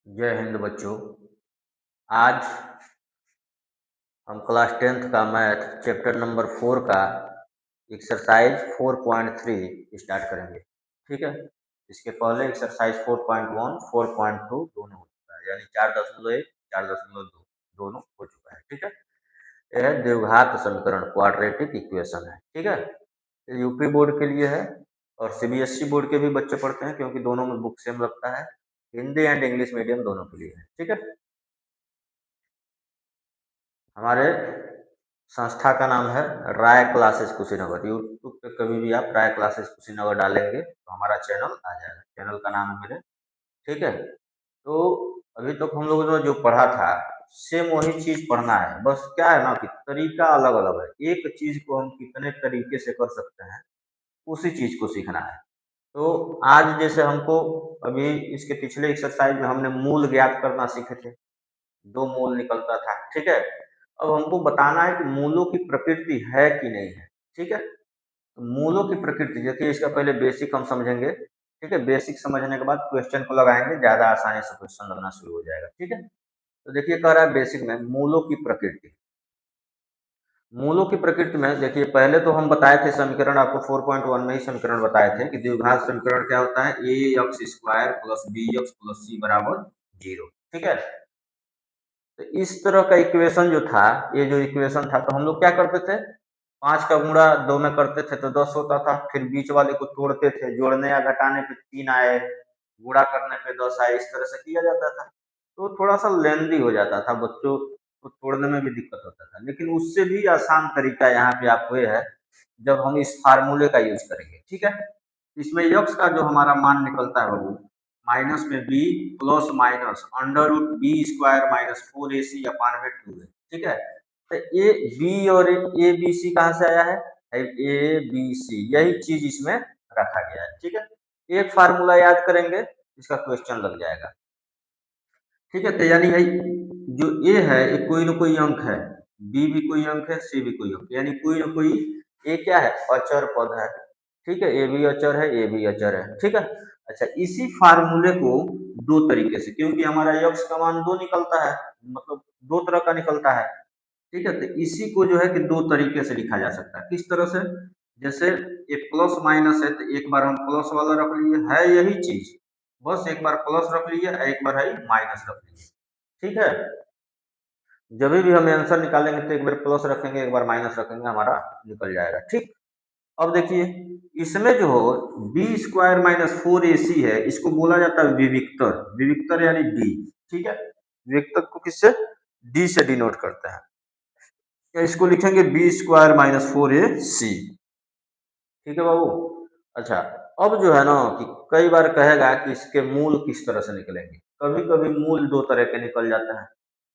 जय हिंद बच्चों। आज हम क्लास 10th का मैथ चैप्टर नंबर 4 का एक्सरसाइज 4.3 स्टार्ट करेंगे। ठीक है, इसके पहले एक्सरसाइज 4.1 4.2 दोनों हो चुका है, यानी 4.1 4.2 दोनों हो चुका है। ठीक है, यह द्विघात समीकरण क्वाड्रेटिक इक्वेशन है। ठीक है, ये यूपी बोर्ड के लिए है और सीबीएसई बोर्ड के भी बच्चे पढ़ते हैं, क्योंकि दोनों में बुक सेम लगता है। हिंदी एंड इंग्लिश मीडियम दोनों के लिए है। ठीक है, हमारे संस्था का नाम है राय क्लासेस कुशीनगर। यूट्यूब पे कभी भी आप राय क्लासेस कुशीनगर डालेंगे तो हमारा चैनल आ जाएगा। चैनल का नाम है मेरे। ठीक है, तो अभी तक हम लोगों ने जो पढ़ा था सेम वही चीज पढ़ना है। बस क्या है ना कि तरीका अलग अलग है। एक चीज को हम कितने तरीके से कर सकते हैं उसी चीज को सीखना है। तो आज जैसे हमको अभी इसके पिछले एक्सरसाइज में हमने मूल ज्ञात करना सीखे थे। दो मूल निकलता था। ठीक है, अब हमको बताना है कि मूलों की प्रकृति है कि नहीं है। ठीक है, तो मूलों की प्रकृति देखिए, इसका पहले बेसिक हम समझेंगे। ठीक है, बेसिक समझने के बाद क्वेश्चन को लगाएंगे, ज्यादा आसानी से क्वेश्चन लगना शुरू हो जाएगा। ठीक है, तो देखिए कह रहा है बेसिक में मूलों की प्रकृति। मूलों की प्रकृति में देखिए, पहले तो हम बताए थे समीकरण, आपको 4.1 में ही समीकरण बताए थे कि द्विघात समीकरण क्या होता है, A X square plus B X plus C बराबर 0। ठीक है, तो इस तरह का इक्वेशन जो था, ये जो इक्वेशन था, तो हम लोग क्या करते थे, 5 का गुणा 2 में करते थे तो 10 होता था। फिर बीच वाले को तोड़ते थे, जोड़ने या घटाने पे 3 आए, गुणा करने पे 10 आए, इस तरह से किया जाता था। तो थोड़ा सा लेंदी हो जाता था, बच्चों को तोड़ने में भी दिक्कत होता था। लेकिन उससे भी आसान तरीका यहाँ पे आपको ये है, जब हम इस फार्मूले का यूज करेंगे। ठीक है, इसमें यक्स का जो हमारा मान निकलता है वो माइनस में B plus minus under root B square minus 4ac upon में 2 है। ठीक है, तो ए बी और ए बी सी कहाँ से आया है, ए बी सी, यही चीज इसमें रखा गया है। ठीक है, एक फार्मूला याद करेंगे, इसका क्वेश्चन लग जाएगा। ठीक है, तो यानी भाई जो ए है ये कोई ना कोई अंक है, बी भी कोई अंक है, सी भी कोई अंक, यानी कोई ना कोई ए क्या है, अचर पद है। ठीक है, ए भी अचर है, ए भी अचर है। ठीक है, अच्छा इसी फार्मूले को दो तरीके से, क्योंकि हमारा यक्स का मान 2 निकलता है, मतलब दो तरह का निकलता है। ठीक है, तो इसी को जो है कि दो तरीके से लिखा जा सकता है। किस तरह से, जैसे ये प्लस माइनस है तो एक बार हम प्लस वाला रख लिए, है यही चीज, बस एक बार प्लस रख लिए, एक बार है माइनस रख लिए। ठीक है, जब भी हम आंसर निकालेंगे तो एक बार प्लस रखेंगे, एक बार माइनस रखेंगे, हमारा निकल जाएगा। ठीक, अब देखिए इसमें जो हो बी स्क्वायर माइनस 4ac है, इसको बोला जाता है विविक्तर। विविक्तर यानी डी। ठीक है, विविक्तर को किससे, डी से डिनोट करते हैं, या इसको लिखेंगे बी स्क्वायर माइनस 4ac। ठीक है बाबू। अच्छा, अब जो है ना कि कई बार कहेगा कि इसके मूल किस तरह से निकलेंगे। कभी कभी मूल दो तरह के निकल जाते हैं,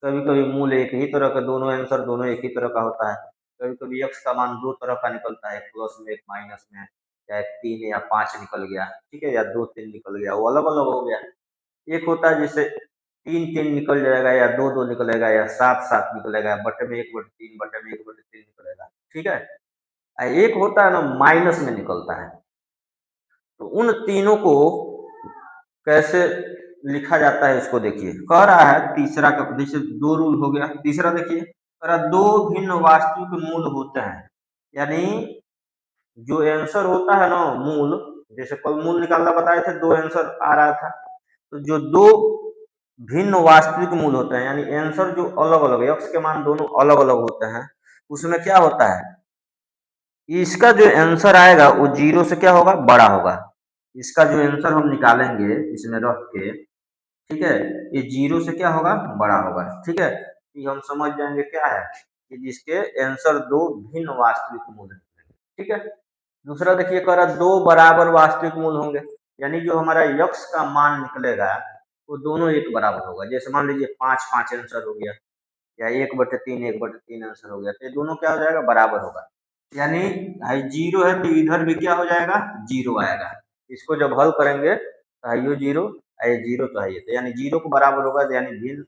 कभी कभी मूल एक ही तरह का, दोनों आंसर दोनों एक ही तरह का होता है। कभी कभी एक्स का मान दो तरह का निकलता है, एक प्लस में एक माइनस में, या एक 3 या 5 निकल गया। ठीक है, या 2 3 निकल गया, वो अलग अलग हो गया। एक होता है जिससे 3 3 निकल जाएगा, या 2 2 निकलेगा, या 7 7 निकलेगा, बटे में 1/3 बटे में 1/3 निकलेगा। ठीक है, एक होता है ना माइनस में निकलता है। तो उन तीनों को कैसे लिखा जाता है इसको देखिए, कह रहा है तीसरा का, जैसे दो रूल हो गया, तीसरा देखिए कह रहा दो भिन्न वास्तविक मूल होते हैं। यानी जो आंसर होता है ना मूल, जैसे कल मूल निकालना बताए थे, दो आंसर आ रहा था, तो जो दो भिन्न वास्तविक मूल होते हैं, यानी आंसर जो अलग अलग, एक्स के मान दोनों अलग अलग होते हैं, उसमें क्या होता है, इसका जो आंसर आएगा वो जीरो से क्या होगा, बड़ा होगा। इसका जो आंसर हम निकालेंगे इसमें रख के, ठीक है, ये जीरो से क्या होगा, बड़ा होगा। ठीक है, ये हम समझ जाएंगे क्या है कि जिसके आंसर दो भिन्न वास्तविक मूल है। ठीक है, दूसरा देखिए कह रहा दो बराबर वास्तविक मूल होंगे, यानी जो हमारा यक्स का मान निकलेगा वो दोनों एक बराबर होगा। जैसे मान लीजिए 5 5 आंसर हो गया, या 1/3 1/3 आंसर हो गया, तो ये दोनों क्या हो जाएगा, बराबर होगा। यानी हाई जीरो है तो इधर भी क्या हो जाएगा, जीरो आएगा। इसको जब हल करेंगे तो हाइयो जीरो, आई जीरो तो है, तो यानी जीरो को बराबर होगा, तो यानी भिन्न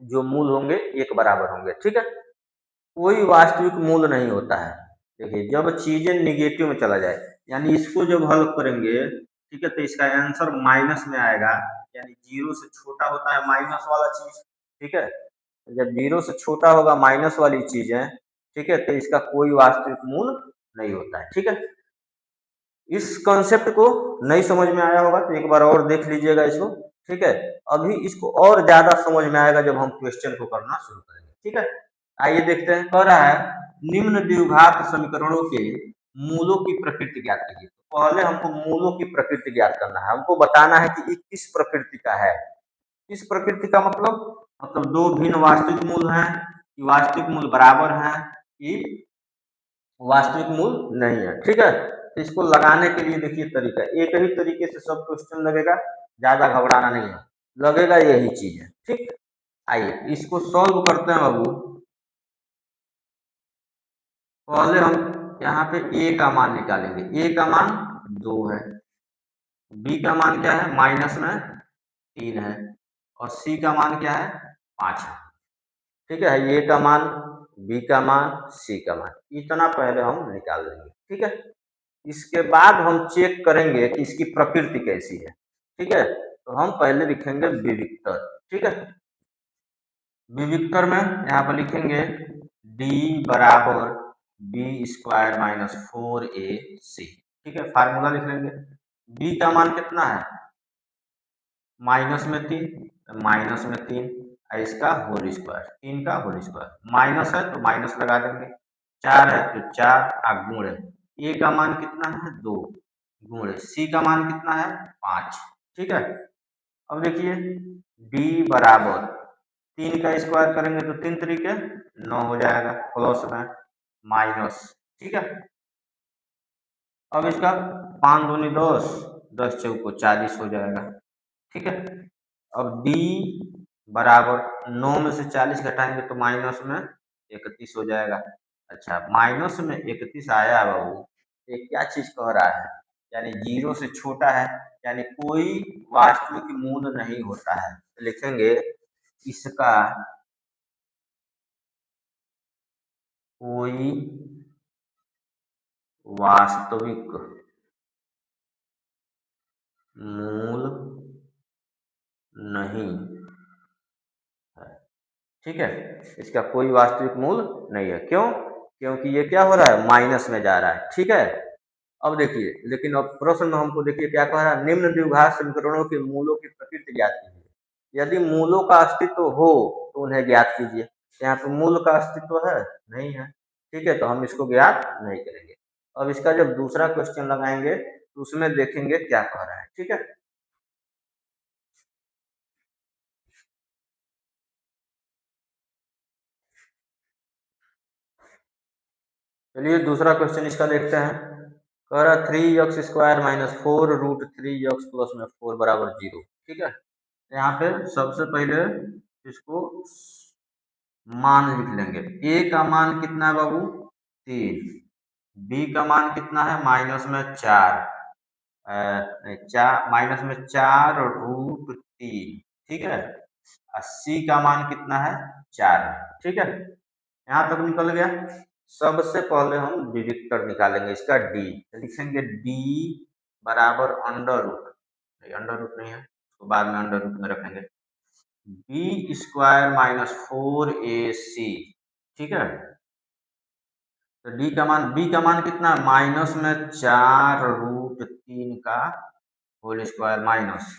जो मूल होंगे एक बराबर होंगे। ठीक है, कोई वास्तविक मूल नहीं होता है। देखिए जब चीजें निगेटिव में चला जाए, यानी इसको जब हल करेंगे, ठीक है, तो इसका आंसर माइनस में आएगा, यानी जीरो से छोटा होता है माइनस वाला चीज, ठीक है। जब जीरो से छोटा होगा माइनस वाली चीज है, ठीक है, तो इसका कोई वास्तविक मूल नहीं होता है, ठीक है। इस कॉन्सेप्ट को नहीं समझ में आया होगा तो एक बार और देख लीजिएगा इसको, ठीक है। अभी इसको और ज्यादा समझ में आएगा जब हम क्वेश्चन को करना शुरू करेंगे, ठीक है। आइए देखते हैं, कह रहा है निम्न द्विघात समीकरणों के मूलों की प्रकृति ज्ञात कीजिए। तो पहले हमको मूलों की प्रकृति ज्ञात करना है, हमको बताना है कि ये किस प्रकृति का है। किस प्रकृति का मतलब दो भिन्न वास्तविक मूल हैं, कि वास्तविक मूल बराबर हैं, कि वास्तविक मूल नहीं है, ठीक है। तो इसको लगाने के लिए देखिए तरीका, एक ही तरीके से सब क्वेश्चन लगेगा, ज्यादा घबराना नहीं है, लगेगा यही चीज है, ठीक। आइए इसको सॉल्व करते हैं बाबू। पहले हम यहाँ पे ए का मान निकालेंगे, ए का मान 2 है, बी का मान क्या है माइनस में 3 है, और सी का मान क्या है 5 है, ठीक है। ए का मान, बी का मान, सी का मान, इतना पहले हम निकाल लेंगे, ठीक है। इसके बाद हम चेक करेंगे कि इसकी प्रकृति कैसी है, ठीक है। तो हम पहले लिखेंगे विविक्तर, ठीक है। विविक्तर में यहाँ पर लिखेंगे d बराबर बी स्क्वायर माइनस 4ac, ठीक है। फार्मूला लिख लेंगे, b का मान कितना है माइनस में 3, माइनस में 3, इसका होल स्क्वायर, 3 का होल स्क्वायर, माइनस है तो माइनस लगा देंगे, 4 है तो 4 गुण है, ए का मान कितना है 2, गुण सी का मान कितना है 5, ठीक है। अब देखिए d बराबर 3 का स्क्वायर करेंगे तो 3 तरीके 9 हो जाएगा, प्लस में माइनस, ठीक है। अब इसका 5 दूनी 10, 10 चौको 40 हो जाएगा, ठीक है। अब d बराबर 9 में से 40 घटाएंगे तो माइनस में 31 हो जाएगा। अच्छा, माइनस में 31 आया बाबू, ये क्या चीज कह रहा है, यानी जीरो से छोटा है, यानी कोई वास्तविक मूल नहीं होता है। तो लिखेंगे इसका कोई वास्तविक मूल नहीं है, ठीक है। इसका कोई वास्तविक मूल नहीं है, क्यों, क्योंकि ये क्या हो रहा है माइनस में जा रहा है, ठीक है। अब देखिए, लेकिन अब प्रश्न में हमको देखिए क्या कह रहा है, निम्न द्विघात समीकरणों के मूलों की प्रकृति ज्ञात कीजिए। यदि मूलों का अस्तित्व हो तो उन्हें ज्ञात कीजिए। यहाँ पे मूल का अस्तित्व है नहीं है, ठीक है, तो हम इसको ज्ञात नहीं करेंगे। अब इसका जब दूसरा क्वेश्चन लगाएंगे तो उसमें देखेंगे क्या कह रहा है, ठीक है। चलिए दूसरा क्वेश्चन इसका देखते हैं। कह रहा 3x² माइनस 4√3x प्लस में 4 बराबर 0, ठीक है। यहाँ पे सबसे पहले इसको मान लिख लेंगे, ए का मान कितना है बाबू 3, बी का मान कितना है माइनस में 4, माइनस में 4√3, ठीक है। और सी का मान कितना है 4, ठीक है। यहाँ तक निकल गया। सबसे पहले हम विविक्तर निकालेंगे इसका डी, लिखेंगे डी बराबर अंडर रूट नहीं है तो बाद में अंडर रूट में रखेंगे, बी स्क्वायर माइनस 4ac, ठीक है। तो डी का मान, बी का मान कितना है माइनस में 4√3 का होल स्क्वायर माइनस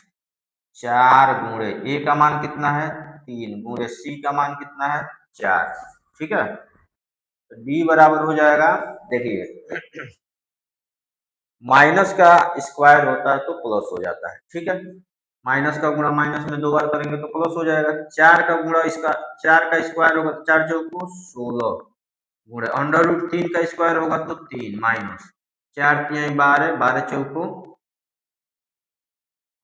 4 गुणे ए का मान कितना है 3 गुणे सी का मान कितना है 4, ठीक है। तो डी बराबर हो जाएगा, देखिए माइनस का स्क्वायर होता है तो प्लस हो जाता है, ठीक है। माइनस का गुणा माइनस में 2 बार करेंगे तो प्लस हो जाएगा, 4 का गुणा इसका 4 का स्क्वायर होगा तो 4 चौको 16 गुणे अंडर रूट 3 का स्क्वायर होगा तो 3 माइनस 4 3 12, 12 चौको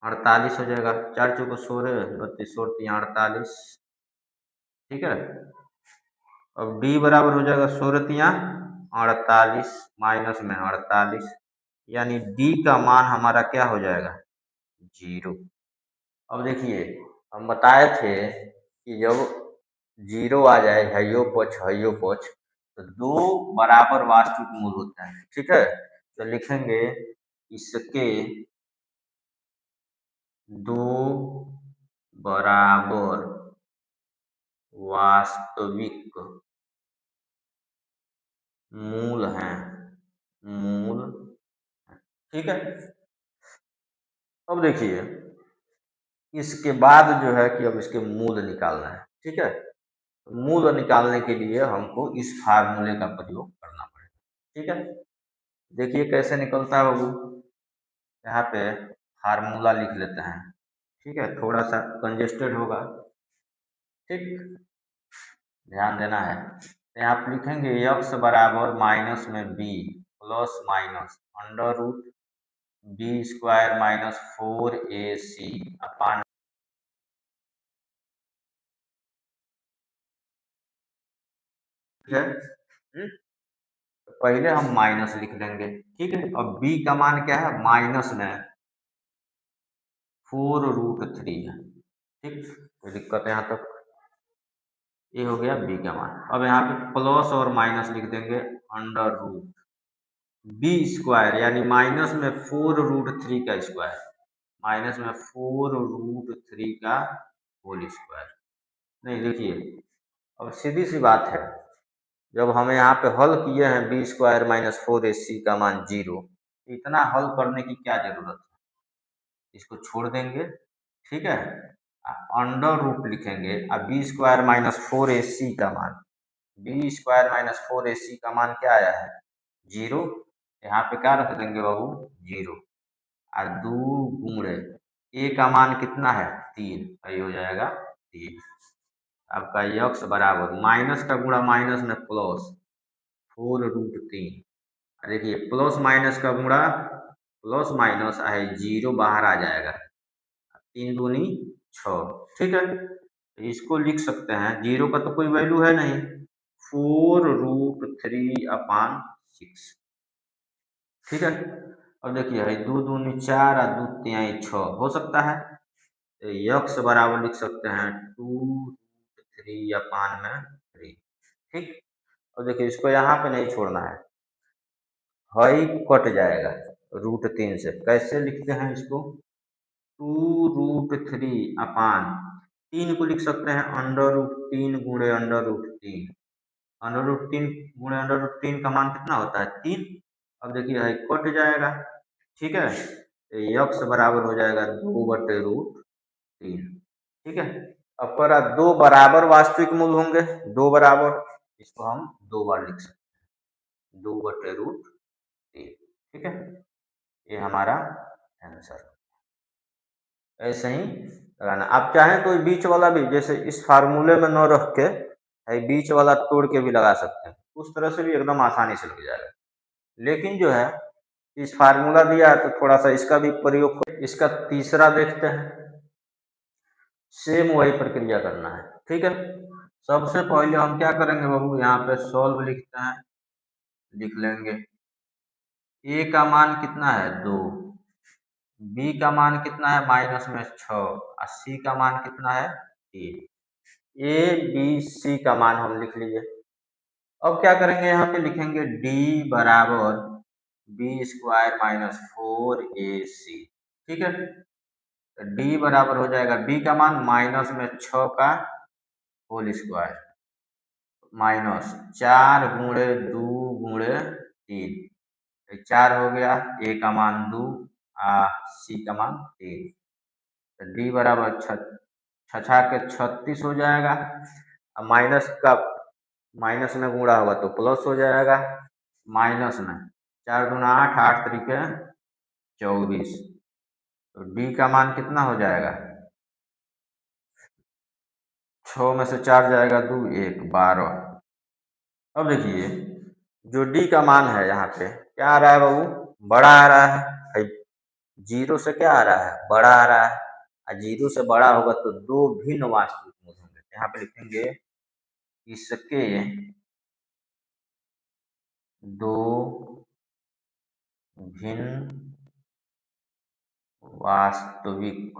48 हो जाएगा, 4 चौको 16, 32 16 48, ठीक है। अब डी बराबर हो जाएगा 16 48 माइनस में 48, यानी डी का मान हमारा क्या हो जाएगा 0। अब देखिए हम बताए थे कि जब 0 आ जाए हयो पक्ष तो 2 बराबर वास्तविक मूल होता है, ठीक है। तो लिखेंगे इसके दो बराबर वास्तविक मूल हैं, मूल, ठीक है। अब देखिए, इसके बाद जो है कि अब इसके मूल निकालना है, ठीक है। तो मूल निकालने के लिए हमको इस फार्मूले का प्रयोग करना पड़ेगा, ठीक है। देखिए कैसे निकलता है बाबू, यहाँ पे फार्मूला लिख लेते हैं, ठीक है। थोड़ा सा कंजेस्टेड होगा, ठीक, ध्यान देना है। तो यहाँ आप लिखेंगे यक्स बराबर माइनस में B plus minus under root B square minus 4ac upon, ठीक है। तो पहले हम माइनस लिख देंगे, ठीक है। अब b का मान क्या है, माइनस में 4√3 है, ठीक। कोई दिक्कत है यहाँ तक, ये हो गया b का मान। अब यहाँ पे प्लस और माइनस लिख देंगे अंडर रूट बी स्क्वायर यानी माइनस में 4√3 का स्क्वायर, माइनस में 4√3 का होल स्क्वायर। नहीं देखिए, अब सीधी सी बात है, जब हम यहाँ पे हल किए हैं बी स्क्वायर माइनस 4ac का मान 0, इतना हल करने की क्या जरूरत है, इसको छोड़ देंगे, ठीक है। अंडर रूट लिखेंगे, अब बी स्क्वायर माइनस 4ac का मान, बी स्क्वायर माइनस 4ac का मान क्या आया है, 0। यहाँ पे क्या रख देंगे बाबू, 0, और दो गुणे ए का मान कितना है, 3, ये हो जाएगा 3। आपका यक्स बराबर माइनस का गुणा माइनस में प्लस 4√3, देखिए प्लस माइनस का गुणा प्लस माइनस है 0 बाहर आ जाएगा, 3 दूनी 6, ठीक है। तो इसको लिख सकते हैं, 0 का तो कोई वैल्यू है नहीं, 4√3/6, ठीक है। अब देखिए है 2 दूनी 4 और 2 तिहाई 6 हो सकता है, तो यक्स बराबर लिख सकते हैं 2√3/3, ठीक। और देखिए इसको यहाँ पे नहीं छोड़ना है, हई कट जाएगा √3 से, कैसे लिखते हैं इसको, 2√3/3 को लिख सकते हैं अंडर रूट 3 गुणे अंडर रूट 3, अंडर रूट 3 गुणे अंडर रूट 3 का मान कितना होता है, 3। अब देखिए है कट जाएगा, ठीक है। तो यक्स बराबर हो जाएगा 2/√3, ठीक है। अब पर दो बराबर वास्तविक मूल होंगे, दो बराबर, इसको हम दो बार लिख सकते हैं, 2/√3, ठीक है। ये हमारा आंसर, ऐसे ही लगाना। आप चाहें तो बीच वाला भी, जैसे इस फार्मूले में न रख के बीच वाला तोड़ के भी लगा सकते हैं, उस तरह से भी एकदम आसानी से लग जाएगा। लेकिन जो है इस फार्मूला दिया है तो थोड़ा सा इसका भी प्रयोग, इसका तीसरा देखते हैं, सेम वही प्रक्रिया करना है, ठीक है। सबसे पहले हम क्या करेंगे बाबू, यहाँ पे सॉल्व लिखते हैं, लिख लेंगे ए का मान कितना है 2, बी का मान कितना है माइनस में 6 और सी का मान कितना है 3, ए बी सी का मान हम लिख लीजिए। अब क्या करेंगे, यहाँ पे लिखेंगे डी बराबर बी स्क्वायर माइनस 4ac, ठीक है। तो डी बराबर हो जाएगा बी का मान माइनस में 6 का होल स्क्वायर माइनस 4 गुणे 2 गुणे 3, 4 हो गया, ए का मान 2 सी का मान 3, तो डी बराबर 6×6 = 36 हो जाएगा। अब माइनस का माइनस में गुणा होगा तो प्लस हो जाएगा, माइनस में 4 दूना 8, 8 × 3 = 24, तो डी का मान कितना हो जाएगा, 6 में से 4 जाएगा 2, 1, 12। अब देखिए जो डी का मान है यहाँ पे क्या आ रहा है बाबू, बड़ा आ रहा है, 0 से क्या आ रहा है, बड़ा आ रहा है, और 0 से बड़ा होगा तो दो भिन्न वास्तविक मूल होंगे। यहाँ पे लिखेंगे इसके दो भिन्न वास्तविक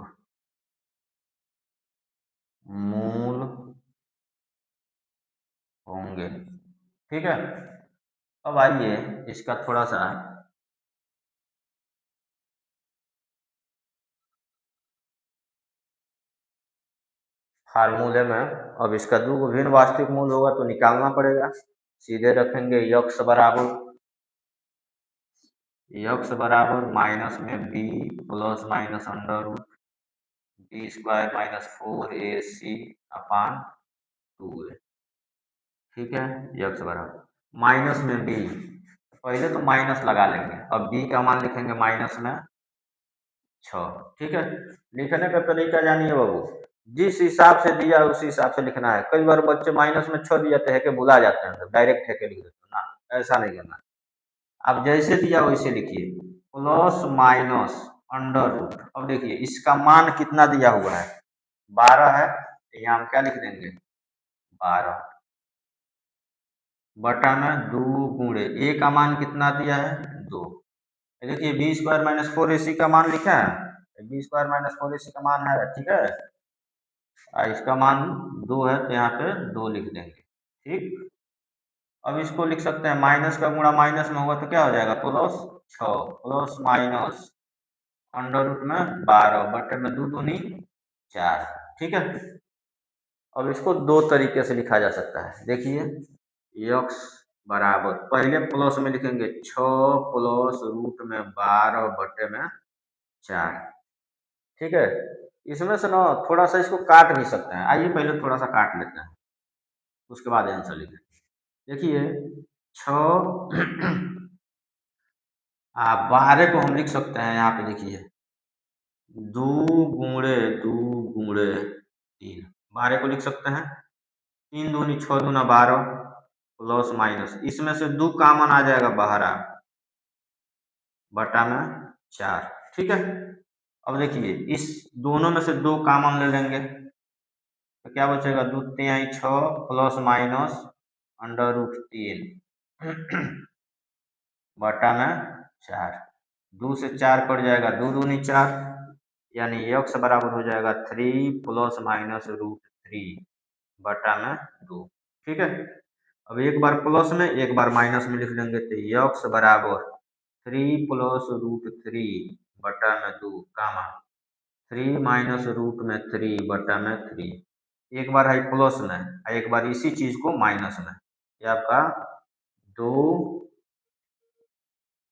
मूल होंगे, ठीक है। अब आइए इसका थोड़ा सा फार्मूले में अब इसका दो भिन्न वास्तविक मूल होगा तो निकालना पड़ेगा। सीधे रखेंगे यक्स बराबर माइनस में B plus minus under root B square minus 4ac upon 2a। ठीक है, यक्स बराबर माइनस में बी, पहले तो माइनस लगा लेंगे, अब बी का मान लिखेंगे माइनस में 6। ठीक है, लिखने का तरीका जानिए बाबू, जिस हिसाब से दिया उसी हिसाब से लिखना है। कई बार बच्चे माइनस में 6 दिया तो है के भुला जाते हैं, तो डायरेक्ट है के लिख देते हैं ना, ऐसा नहीं करना। आप जैसे दिया वैसे लिखिए, प्लस माइनस अंडर रूट। अब देखिए इसका मान कितना दिया हुआ है, 12 है, तो यहाँ हम क्या लिख देंगे 12 बटा में 2 गुणे ए का मान कितना दिया है 2। देखिए बी स्क्वायर माइनस 4ac का मान लिखा है, बी स्क्वायर माइनस 4ac का मान है। ठीक है, इसका मान 2 है तो यहाँ पे 2 लिख देंगे। ठीक, अब इसको लिख सकते हैं माइनस का गुणा माइनस में होगा तो क्या हो जाएगा plus 6 plus minus under root में 12 बटे में 2 दूनी 4। ठीक है, अब इसको दो तरीके से लिखा जा सकता है। देखिए यक्स बराबर पहले प्लस में लिखेंगे 6 प्लस रूट में 12 बटे में 4। ठीक है, इसमें से ना थोड़ा सा इसको काट भी सकते हैं। आइए पहले थोड़ा सा काट लेते हैं, उसके बाद आंसर लिखें। देखिए 6 12 को हम लिख सकते हैं यहाँ पे, देखिए 2 गुणे 2 गुणे 3, 12 को लिख सकते हैं। 3 दूनी 6 दूना 12 प्लस माइनस इसमें से 2 कॉमन आ जाएगा बाहर बटा में 4। ठीक है, अब देखिए इस दोनों में से 2 कॉमन ले लेंगे तो क्या बचेगा 2 तिहाई 6 प्लस माइनस अंडर रूट 3 बटा में 4। 2 से 4 कट जाएगा, 2 दूनी 4, यानी यक्स बराबर हो जाएगा 3 प्लस माइनस रूट 3 बटा में 2। ठीक है, अब एक बार प्लस में एक बार माइनस में लिख लेंगे तो यक्स बराबर 3 प्लस रूट 3 बटा में 2 कामा 3 माइनस रूट में 3 बटा में 3। एक बार है प्लस में, एक बार इसी चीज को माइनस में। ये आपका दो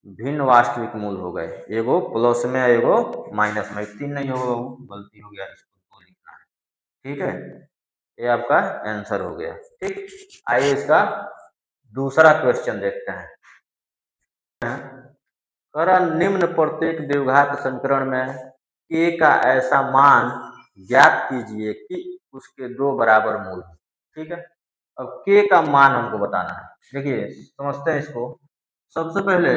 भिन्न वास्तविक मूल हो गए, एगो प्लस में एगो माइनस में। 3 नहीं होगा, गलती हो गया, इसको 2 लिखना है। ठीक है, ये आपका आंसर हो गया। ठीक, आइए इसका दूसरा क्वेश्चन देखते हैं। करण निम्न प्रत्येक द्विघात समीकरण में k का ऐसा मान ज्ञात कीजिए कि उसके 2 बराबर मूल हो। ठीक है, अब k का मान हमको बताना है। देखिए समझते हैं इसको। सबसे पहले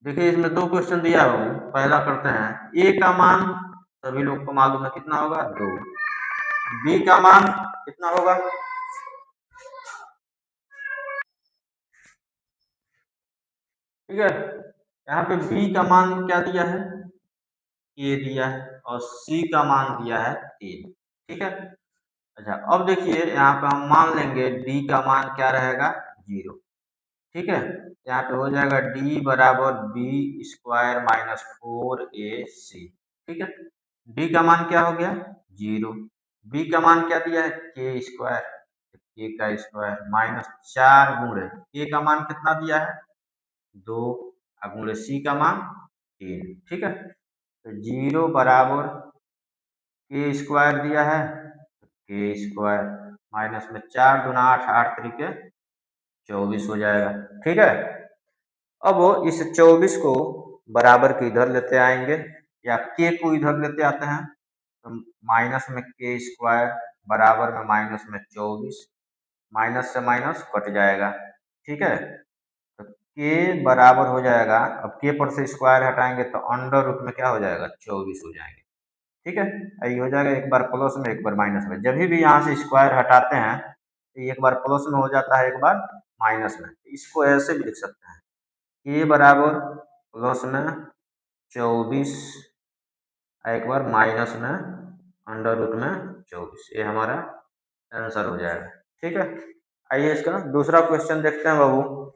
देखिए इसमें 2 क्वेश्चन दिया हो, पहला करते हैं। a का मान सभी लोग को मालूम है कितना होगा 2, b का मान कितना होगा, ठीक है, यहाँ पे b का मान क्या दिया है a दिया है और c का मान दिया है 3। ठीक है, अच्छा अब देखिए यहाँ पे हम मान लेंगे d का मान क्या रहेगा 0। ठीक है, यहाँ पे हो जाएगा d बराबर बी स्क्वायर माइनस 4ac। ठीक है, d का मान क्या हो गया 0, b का मान क्या दिया है k स्क्वायर, k का स्क्वायर माइनस 4 गुणे k का मान कितना दिया है 2 गुणे c का मान 3। ठीक है, तो 0 बराबर के स्क्वायर दिया है, के स्क्वायर माइनस में 4 दूना 8, 8 तरीके 24 हो जाएगा। ठीक है, अब इस 24 को बराबर के इधर लेते आएंगे या के को इधर लेते आते हैं तो माइनस में के स्क्वायर बराबर में माइनस में 24, माइनस से माइनस कट जाएगा। ठीक है, तो के बराबर हो जाएगा, अब के पर से स्क्वायर हटाएंगे तो अंडर रूट में क्या हो जाएगा 24 हो जाएंगे। ठीक है, ये हो जाएगा एक बार प्लस में एक बार माइनस में। जब भी यहाँ से स्क्वायर हटाते हैं तो एक बार प्लस में हो जाता है एक बार माइनस में। इसको ऐसे भी लिख सकते हैं के बराबर प्लस में 24 एक बार माइनस में अंडर रूट में 24, ये हमारा आंसर हो जाएगा। ठीक है, आइए इसका दूसरा क्वेश्चन देखते हैं बाबू।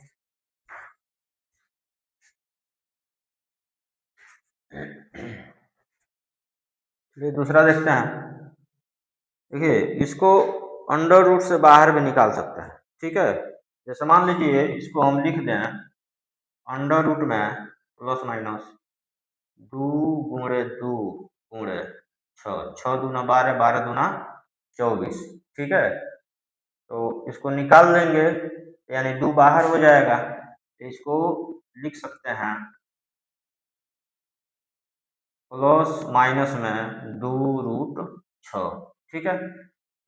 ये दूसरा देखते हैं। देखिए इसको अंडर रूट से बाहर भी निकाल सकते हैं, ठीक है। जैसे मान लीजिए इसको हम लिख दें अंडर रूट में प्लस माइनस 2 × 2 × 6, 6×2 = 12, 12×2 = 24, ठीक है। तो इसको निकाल देंगे यानी 2 बाहर हो जाएगा, तो इसको लिख सकते हैं प्लस माइनस में 2√6, ठीक है।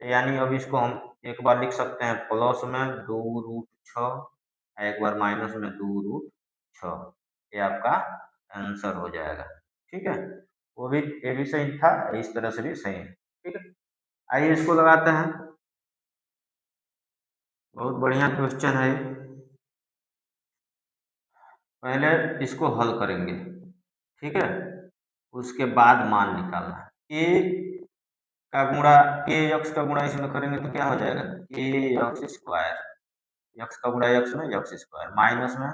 यानी अब इसको हम एक बार लिख सकते हैं प्लस में 2√6, एक बार माइनस में 2√6, ये आपका आंसर हो जाएगा, ठीक है। वो भी ये भी सही था, इस तरह से भी सही है, ठीक है। आइए इसको लगाते हैं, बहुत बढ़िया क्वेश्चन है। पहले इसको हल करेंगे, ठीक है, उसके बाद मान निकालना है। का गुणा के यक्स का गुणा इसमें करेंगे तो क्या हो जाएगा, के यक्स स्क्वायर, यक्स का गुणा यक्स में यक्स स्क्वायर, माइनस में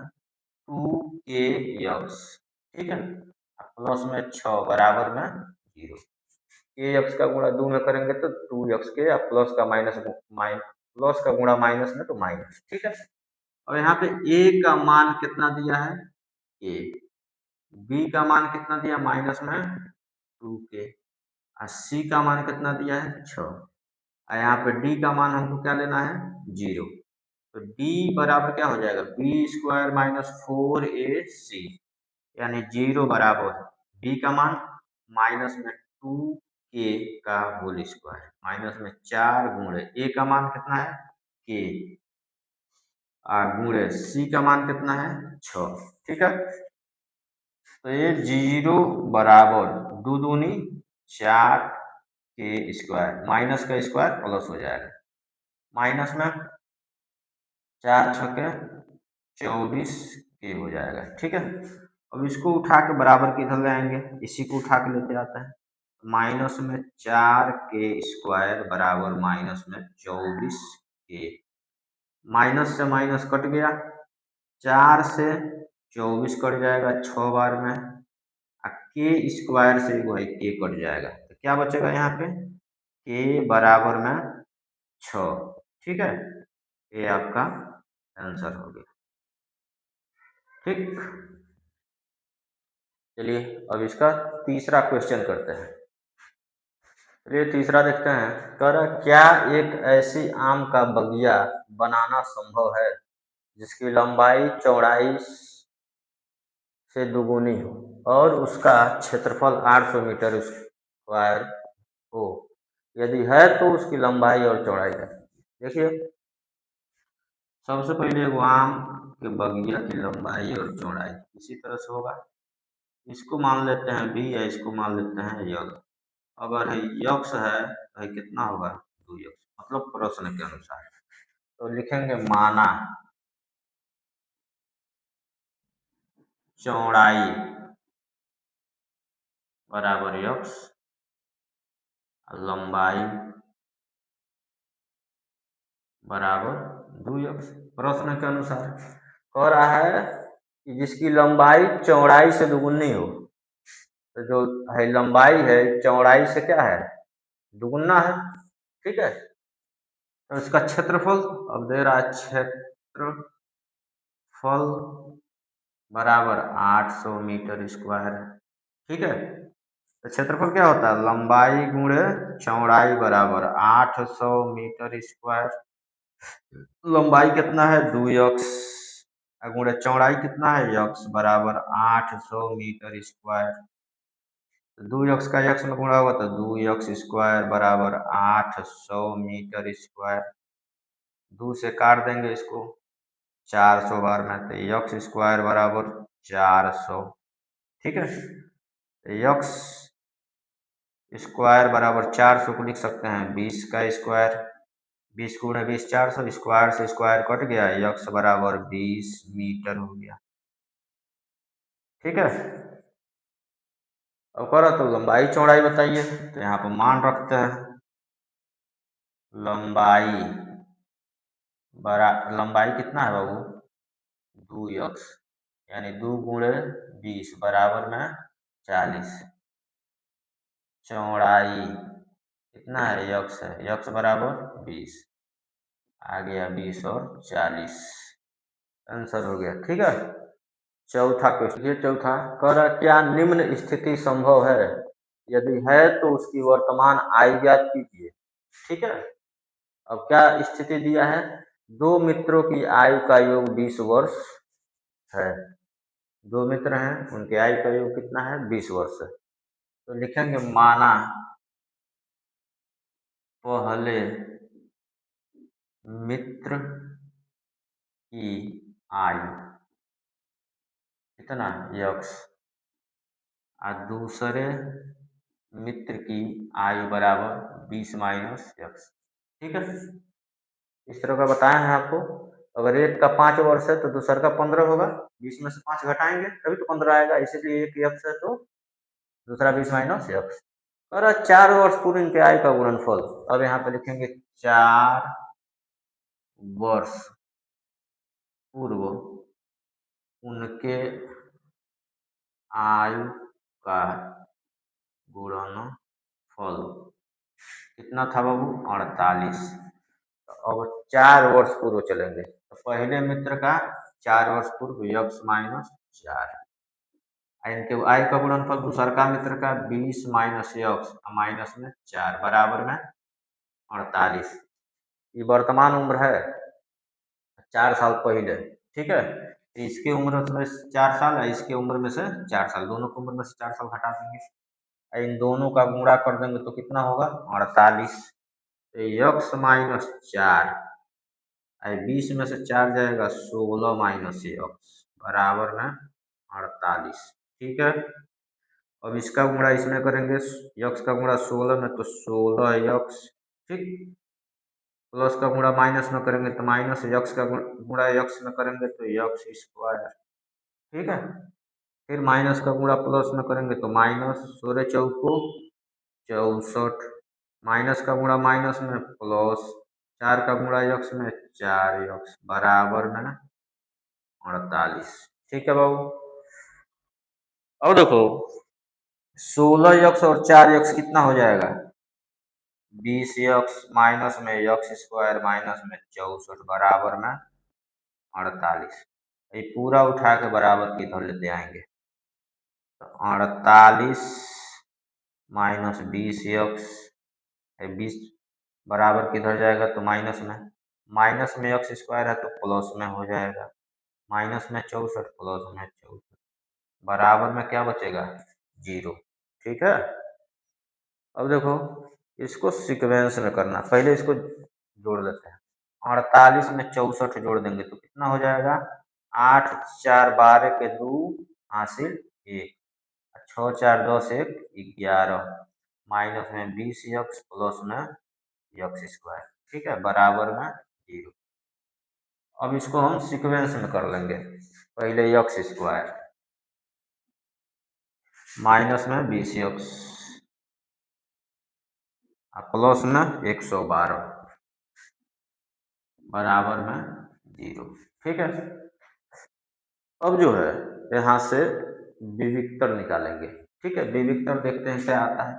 2 के यक्स, ठीक है, प्लस में 6 बराबर में 0। के यक्स का गुणा 2 में करेंगे तो 2 यक्स के, प्लस का माइनस प्लस का गुणा माइनस में तो माइनस, ठीक है। और यहाँ पे ए का मान कितना दिया है, ए, बी का मान कितना दिया माइनस में 2 के, और सी का मान कितना दिया है 6, और यहाँ पे डी का मान हमको क्या लेना है 0। तो डी बराबर क्या हो जाएगा, b² माइनस 4ac, यानी 0 बराबर डी का मान माइनस में 2k का होल स्क्वायर, माइनस में 4 गुणे ए का मान कितना है के, गुणे सी का मान कितना है 6, ठीक है। तो ये 0 बराबर 2 दूनी 4 के स्क्वायर, माइनस का स्क्वायर प्लस हो जाएगा, माइनस में 4 छके 24 के हो जाएगा, ठीक है। अब इसको उठा के बराबर किधर ले आएंगे, इसी को उठा के लेते आते हैं, माइनस में 4 के स्क्वायर बराबर माइनस में 24 के, माइनस से माइनस कट गया, 4 से 24 कट जाएगा 6 बार में, के स्क्वायर से वो है के कट जाएगा, तो क्या बचेगा यहाँ पे के बराबर में 6, ठीक है। ये आपका आंसर हो गया, ठीक। चलिए अब इसका तीसरा क्वेश्चन करते हैं। चलिए तीसरा देखते हैं, कह रहा क्या एक ऐसी आम का बगिया बनाना संभव है जिसकी लंबाई चौड़ाई से दुगुनी हो और उसका क्षेत्रफल 800 मीटर स्क्वायर हो, यदि है तो उसकी लंबाई और चौड़ाई है। देखिए सबसे पहले वो आम के बगिया की लंबाई और चौड़ाई इसी तरह से होगा, इसको मान लेते हैं बी या इसको मान लेते हैं यल, अगर यक्स है तो कितना होगा 2 यक्स, मतलब प्रश्न के अनुसार। तो लिखेंगे माना चौड़ाई बराबर यक्स, लंबाई बराबर 2 यक्स, प्रश्न के अनुसार कह रहा है कि जिसकी लंबाई चौड़ाई से दुगुनी हो, तो जो है लंबाई है चौड़ाई से क्या है दुगुना है, ठीक है। तो इसका क्षेत्रफल अब दे रहा है, क्षेत्रफल बराबर 800 मीटर स्क्वायर, ठीक है। तो क्षेत्रफल क्या होता है, लंबाई गुणे चौड़ाई बराबर 800 मीटर स्क्वायर, लंबाई कितना है 2 यक्स, गुणे चौड़ाई कितना है यक्स बराबर 800 मीटर स्क्वायर, 2 यक्स का यक्स में गुणा होगा तो 2 यक्स स्क्वायर बराबर 800 मीटर स्क्वायर, 2 से काट देंगे इसको 400 बार में, तो यक्स स्क्वायर बराबर 400, ठीक है। तो यक्स स्क्वायर बराबर 400 को लिख सकते हैं 20 का स्क्वायर, 20 गुणे 20 400, स्क्वायर से स्क्वायर कट गया, यक्स बराबर 20 मीटर हो गया, ठीक है। अब करो तो लंबाई चौड़ाई बताइए, तो यहाँ पर मान रखते हैं, लंबाई लंबाई कितना है बाबू 2 यक्स, यानी 2 गुणे 20 बराबर में 40, चौड़ाई कितना है, यक्स है, यक्स बराबर 20, आ गया 20 और 40, आंसर हो गया। ठीक है, चौथा क्वेश्चन, ये चौथा कह रहा है, क्या निम्न स्थिति संभव है, यदि है तो उसकी वर्तमान आयु ज्ञात कीजिए। ठीक है, अब क्या स्थिति दिया है, दो मित्रों की आयु का योग 20 वर्ष है, दो मित्र हैं, उनके आयु का योग कितना है, 20 वर्ष है। तो लिखेंगे माना पहले मित्र की आयु कितना, यक्स, और दूसरे मित्र की आयु बराबर 20 माइनस यक्स। ठीक है, इस तरह का बताया है आपको। अगर एक का 5 वर्ष है तो दूसर का 15 होगा, 20 में से 5 घटाएंगे तभी तो 15 आएगा, इसीलिए एक यक्स है तो दूसरा 20 माइनस यक्स। और 4 वर्ष पूर्व इनके आयु का गुणनफल, अब यहाँ पे लिखेंगे 4 वर्ष पूर्व उनके आयु का गुणनफल कितना था बाबू, 48। तो अब 4 वर्ष पूर्व चलेंगे, तो पहले मित्र का 4 वर्ष पूर्व यक्स माइनस 4, इनके आयु का गुणनफल दूसर का मित्र का 20 माइनस यक्स माइनस में 4 बराबर में 48। ये वर्तमान उम्र है 4 साल पहले। ठीक है, तो इसकी उम्र में 4 साल है, इसकी उम्र में से 4 साल, दोनों की उम्र में से 4 साल घटा देंगे, इन दोनों का गुणा कर देंगे तो कितना होगा, 48। तो यक्स माइनस 4, 20 में से 4 जाएगा 16 माइनस यक्स बराबर में 48। ठीक है, अब इसका गुणा इसमें करेंगे, यक्स का गुणा 16 में तो 16 यक्स, ठीक, प्लस का गुणा माइनस में करेंगे तो माइनस, यक्स का गुणा यक्स में करेंगे तो यक्स स्क्वायर। ठीक है, फिर माइनस का गुणा प्लस में करेंगे तो माइनस, 16 चौको 64, माइनस का गुणा माइनस में प्लस, 4 का गुणा यक्स में 4 यक्स बराबर में 48। ठीक है बाबू, अब देखो 16 यक्स और 4 यक्स कितना हो जाएगा, 20 यक्स माइनस में यक्स स्क्वायर माइनस में 64 बराबर में 48। ये पूरा उठा के बराबर की इधर लेते आएंगे, तो 48 माइनस 20 यक्स, 20 बराबर किधर जाएगा तो माइनस में यक्स स्क्वायर है तो प्लस में हो जाएगा, माइनस में 64 प्लस में 64 बराबर में क्या बचेगा, 0। ठीक है, अब देखो इसको सीक्वेंस में करना, पहले इसको जोड़ देते हैं, 48 में 64 जोड़ देंगे तो कितना हो जाएगा, 8 4 12 के 2 हासिल 1, 6 4 10 1 11, माइनस में 20 यक्स प्लस में यक्स स्क्वायर। ठीक है, बराबर में 0। अब इसको हम सीक्वेंस में कर लेंगे, पहले यक्स स्क्वायर माइनस में 20 यक्स प्लस में 112 बराबर में 0। ठीक है, अब जो है यहाँ से विविक्तर निकालेंगे। ठीक है, विविक्तर देखते हैं क्या आता है,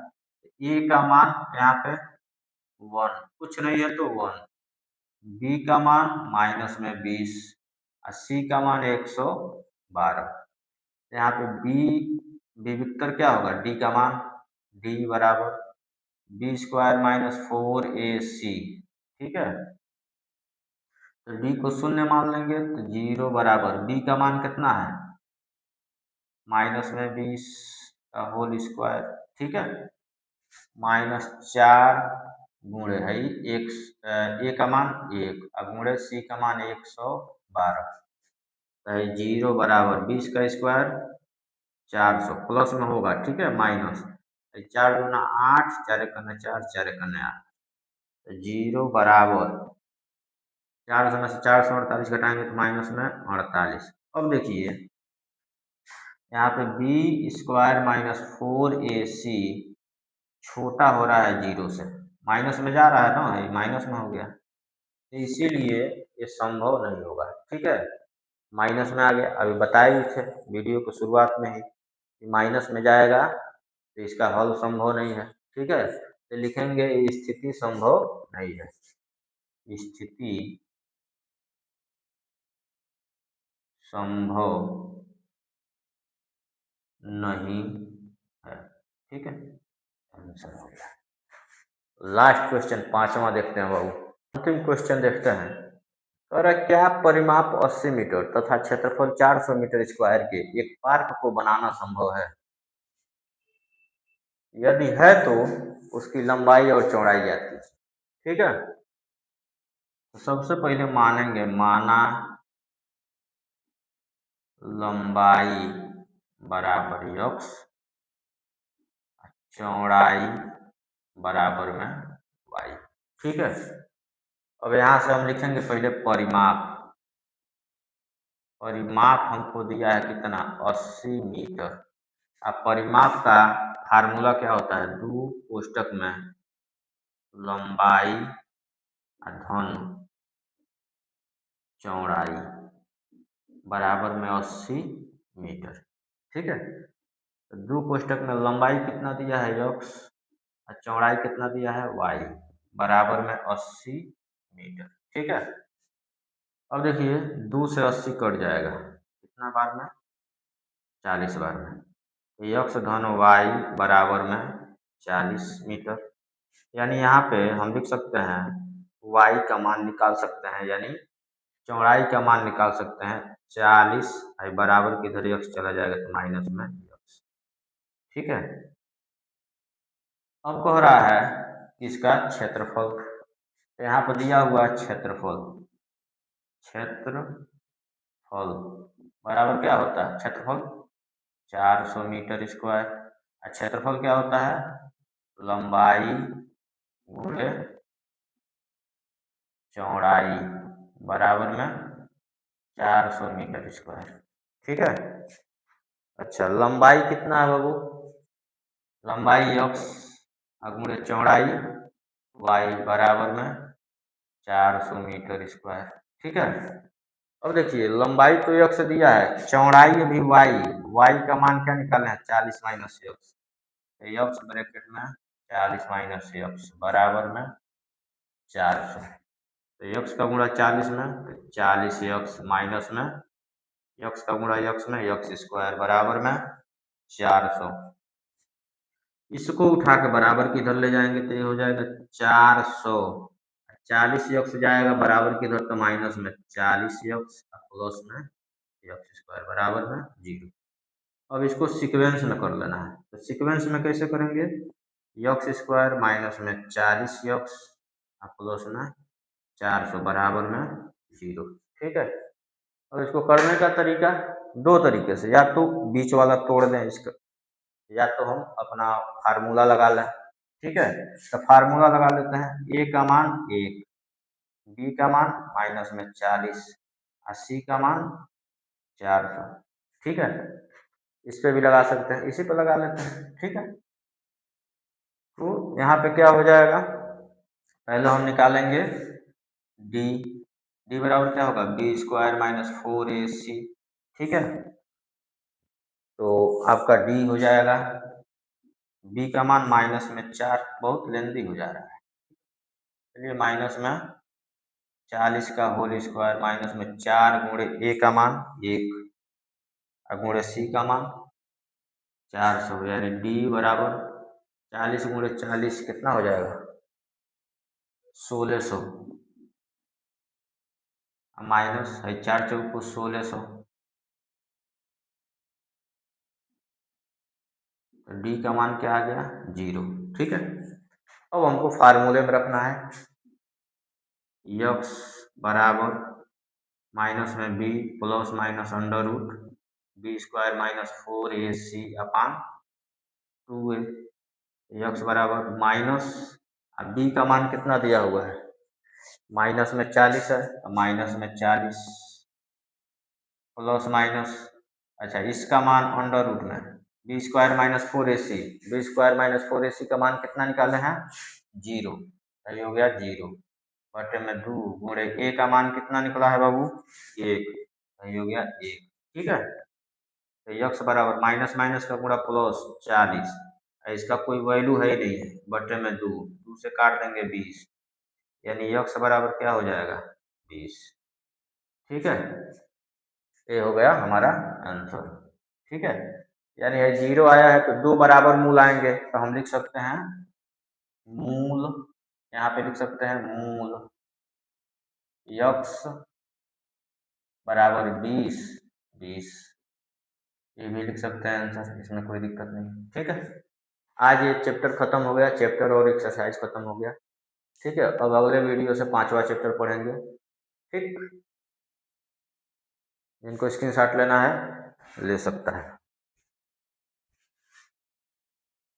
ए का मान यहाँ पे 1, कुछ नहीं है तो 1, बी का मान माइनस में 20 और सी का मान 112। यहाँ पे बी विविक्तर क्या होगा, डी का मान, डी बराबर बी स्क्वायर माइनस 4ac। ठीक है, तो डी को शून्य मान लेंगे तो 0 बराबर बी का मान कितना है, माइनस में 20 का होल स्क्वायर। ठीक है, माइनस 4 गुणे है एक, ए का मान 1 और गुणे सी का मान 112, तो 0 बराबर 20 का स्क्वायर 400 प्लस में होगा। ठीक है, माइनस 4 गुना 8, 4 कन्ने 4, 4 कन्ने 8, तो 0 बराबर 400 में से 448 घटाएंगे तो माइनस में 48। अब देखिए यहाँ पे बी स्क्वायर माइनस 4ac छोटा हो रहा है 0 से, माइनस में जा रहा है ना, ये माइनस में हो गया, तो इसीलिए ये संभव नहीं होगा। ठीक है, माइनस में आ गया, अभी बताए भी थे वीडियो को शुरुआत में ही कि माइनस में जाएगा तो इसका हल संभव नहीं है। ठीक है, तो लिखेंगे स्थिति संभव नहीं है, स्थिति संभव नहीं है। ठीक है, आंसर हो गया। लास्ट क्वेश्चन 5वां देखते हैं बाबू, अंतिम क्वेश्चन देखते हैं। और क्या परिमाप 80 मीटर तथा क्षेत्रफल 400 मीटर स्क्वायर के एक पार्क को बनाना संभव है? यदि है तो उसकी लंबाई और चौड़ाई ज्ञात कीजिए। ठीक है, तो सबसे पहले मानेंगे, माना लंबाई बराबर x, चौड़ाई बराबर में y। ठीक है, अब यहाँ से हम लिखेंगे पहले परिमाप। परिमाप हमको दिया है कितना, 80 मीटर। अब परिमाप का फार्मूला क्या होता है, 2 कोष्टक में लंबाई धन चौड़ाई बराबर में 80 मीटर। ठीक है, तो 2 कोष्टक में लंबाई कितना दिया है x और चौड़ाई कितना दिया है y, बराबर में 80 मीटर। ठीक है, अब देखिए 2 से 80 कट जाएगा, कितना बार में, 40 बार में। x धन y बराबर में 40 मीटर। यानी यहाँ पे हम लिख सकते हैं y का मान निकाल सकते हैं, यानी चौड़ाई का मान निकाल सकते हैं 40, बराबर की इधर x चला जाएगा तो माइनस में x। ठीक है, अब कह रहा है इसका क्षेत्रफल, तो यहाँ पर दिया हुआ है क्षेत्रफल। क्षेत्रफल बराबर क्या होता है, क्षेत्रफल 400 मीटर स्क्वायर। क्षेत्रफल क्या होता है, लंबाई गुणे चौड़ाई बराबर में 400 मीटर स्क्वायर। ठीक है, अच्छा लंबाई कितना है बाबू, लंबाई x गुणे चौड़ाई y बराबर में 400 मीटर स्क्वायर। ठीक है, अब देखिए लंबाई तो x दिया है, चौड़ाई भी y का मान क्या निकालना है, 40 माइनस x, x ब्रैकेट में 40 माइनस x बराबर में 400। तो x का गुणा 40 में, 40 x माइनस में x का गुणा x में x स्क्वायर बराबर में 400। इसको उठा के बराबर की इधर ले जाएंगे तो ये हो जाएगा 400, 40 x जाएगा बराबर की इधर तो माइनस में 40 x प्लस में x स्क्वायर बराबर में 0। अब इसको सीक्वेंस में कर लेना है, तो सीक्वेंस में कैसे करेंगे, x स्क्वायर माइनस में 40 x प्लस में 400 बराबर में 0। ठीक है, और इसको करने का तरीका 2 तरीके से, या तो बीच वाला तोड़ दें इसका, या तो हम अपना फार्मूला लगा लें। ठीक है, तो फार्मूला लगा लेते हैं, a का मान 1, b का मान माइनस में 40 और c का मान 400। ठीक है, इस पे भी लगा सकते हैं, इसी पे लगा लेते हैं। ठीक है, तो यहाँ पे क्या हो जाएगा, पहले हम निकालेंगे d, d बराबर क्या होगा, b स्क्वायर माइनस 4ac। ठीक है, तो आपका d हो जाएगा, b का मान माइनस में 4, बहुत लेंदी हो जा रहा है, चलिए माइनस में 40 का होल स्क्वायर माइनस में 4 गुणे a का मान 1 और गुणे c का मान 400, यानी d बराबर 40 गुणे 40 कितना हो जाएगा, 1600, माइनस है 4 चौक को 1600, तो डी का मान क्या आ गया, 0। ठीक है, अब हमको फार्मूले में रखना है, x बराबर माइनस में b plus minus under root B square minus 4ac upon 2a। x बराबर माइनस, अब b का मान कितना दिया हुआ है, माइनस में 40 है, तो माइनस में 40 प्लस माइनस, अच्छा इसका मान अंडर रूट में B square minus 4ac, B square minus 4ac का मान कितना निकाले हैं, 0, ये हो गया 0 बटे में 2 गुणे a का मान कितना निकला है बाबू, 1, ये हो गया 1। ठीक है, तो x बराबर माइनस माइनस का गुणा प्लस 40 इसका कोई वैल्यू है ही नहीं है, बटे में 2, 2 से काट देंगे 20, यानी यक्स बराबर क्या हो जाएगा 20। ठीक है, ये हो गया हमारा आंसर। ठीक है, यानी है 0 आया है तो 2 बराबर मूल आएंगे, तो हम लिख सकते हैं मूल, यहाँ पे लिख सकते हैं मूल यक्स बराबर 20, 20 ये भी लिख सकते हैं आंसर, इसमें कोई दिक्कत नहीं। ठीक है, आज ये चैप्टर खत्म हो गया, चैप्टर और एक्सरसाइज खत्म हो गया। ठीक है, अब अगले वीडियो से 5वां चैप्टर पढ़ेंगे। ठीक, जिनको स्क्रीनशॉट लेना है ले सकता है।